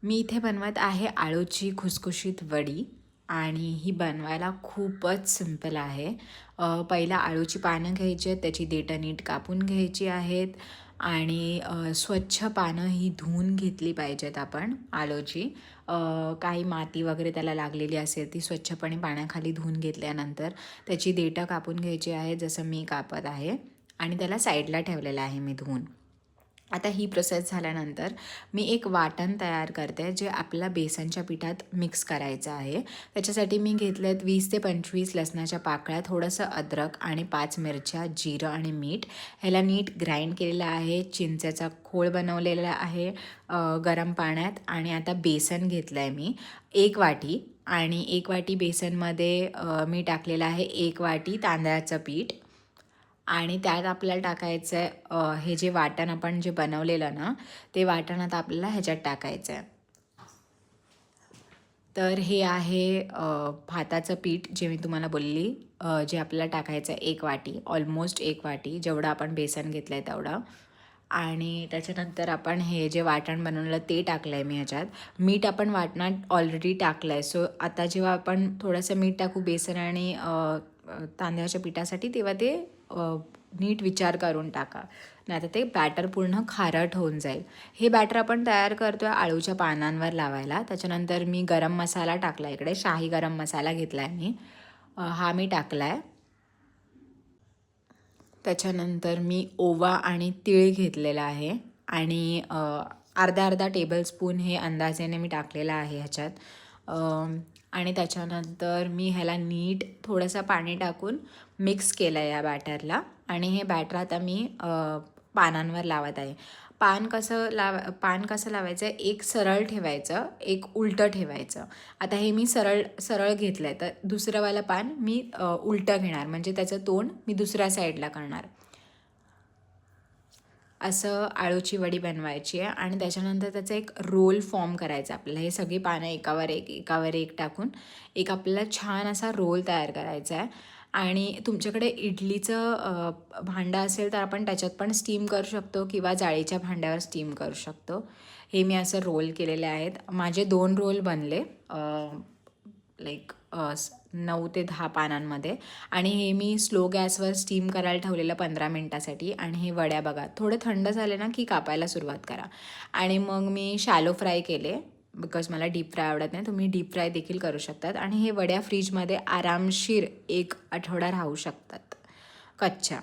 मी इथे बनवत आहे आळूची खुसखुशीत वडी आणि ही बनवायला खूपच सिंपल आहे. पहिला आळूची पानं घ्यायची आहेत, त्याची देठं नीट कापून घ्यायची आहेत आणि स्वच्छ पानं ही धुवून घेतली पाहिजेत आपण आळूची. काही माती वगैरे त्याला लागलेली असेल ती स्वच्छपणे पाण्याखाली धुवून घेतल्यानंतर त्याची देठं कापून घ्यायची आहे, जसं मी कापत आहे आणि त्याला साईडला ठेवलेलं आहे मी धुवून. आता ही प्रोसेस झाल्यानंतर मी एक वाटण तयार करते जे आपल्याला बेसनच्या पिठात मिक्स करायचं आहे. त्याच्यासाठी मी घेतले आहेत 20 ते 25 लसणाच्या पाकळ्या, थोडंसं अद्रक आणि 5 मिरच्या, जिरं आणि मीठ. ह्याला नीट ग्राइंड केलेलं आहे. चिंचेचा खोळ बनवलेला आहे गरम पाण्यात. आणि आता बेसन घेतलं आहे मी 1 वाटी आणि 1 वाटी बेसनमध्ये मी टाकलेलं आहे 1 वाटी तांदळाचं पीठ आणि त्यात आपल्याला टाकायचं आहे हे जे वाटण आपण जे बनवलेलं ना ते वाटण आता आपल्याला ह्याच्यात टाकायचं आहे. तर हे आहे भाताचं पीठ जे मी तुम्हाला बोलली, जे आपल्याला टाकायचं आहे 1 वाटी, ऑलमोस्ट 1 वाटी जेवढं आपण बेसन घेतलं आहे तेवढं. आणि त्याच्यानंतर आपण हे जे वाटण बनवलं ते टाकलं आहे मी ह्याच्यात. मीठ आपण वाटणात ऑलरेडी टाकलं आहे, सो आता जेव्हा आपण थोडंसं मीठ टाकू बेसन आणि तांदळाच्या पिठासाठी तेव्हा ते नीट विचार करून टाका, नाही तर ते बॅटर पूर्ण खारट होऊन जाईल. हे बॅटर आपण तयार करतो आहे आळूच्या पानांवर लावायला. त्याच्यानंतर मी गरम मसाला टाकला इकडे, शाही गरम मसाला घेतला आहे मी, हा मी टाकला आहे. त्याच्यानंतर मी ओवा आणि तीळ घेतलेला आहे आणि अर्धा अर्धा टेबलस्पून हे अंदाजेने मी टाकलेला आहे ह्याच्यात. आणि त्याच्यानंतर मी ह्याला नीट थोडंसं पाणी टाकून मिक्स केलं आहे या बॅटरला आणि हे बॅटर आता मी पानांवर लावत आहे. पान कसं लावायचं, एक सरळ ठेवायचं, एक उलटं ठेवायचं. आता हे मी सरळ सरळ घेतलं आहे, तर दुसरंवालं पान मी उलटं घेणार, म्हणजे त्याचं तोंड मी दुसऱ्या साईडला करणार. असं आळूची वडी बनवायची आहे आणि त्याच्यानंतर त्याचा एक रोल फॉर्म करायचा आपल्याला. हे सगळी पानं एकावर एक टाकून एक आपल्याला छान असा रोल तयार करायचा आहे. आणि तुमच्याकडे इडलीचं भांडं असेल तर आपण त्याच्यात पण स्टीम करू शकतो किंवा जाळीच्या भांड्यावर स्टीम करू शकतो. हे मी असं रोल केलेले आहेत. माझे 2 रोल बनले लाईक 9 ते 10 पानांमध्ये. आणि हे मी स्लो गॅसवर स्टीम करायला ठेवलेलं 15 मिनटासाठी. आणि हे वड्या बघा थोडे थंड झाले ना की कापायला सुरुवात करा. आणि मग मी शॅलो फ्राय केले, बिकॉज मला डीप फ्राय आवडत नाही, तुम्ही डीप फ्राय देखील करू शकतात. आणि हे वड्या फ्रीजमध्ये आरामशीर 1 आठवडा राहू शकतात कच्च्या.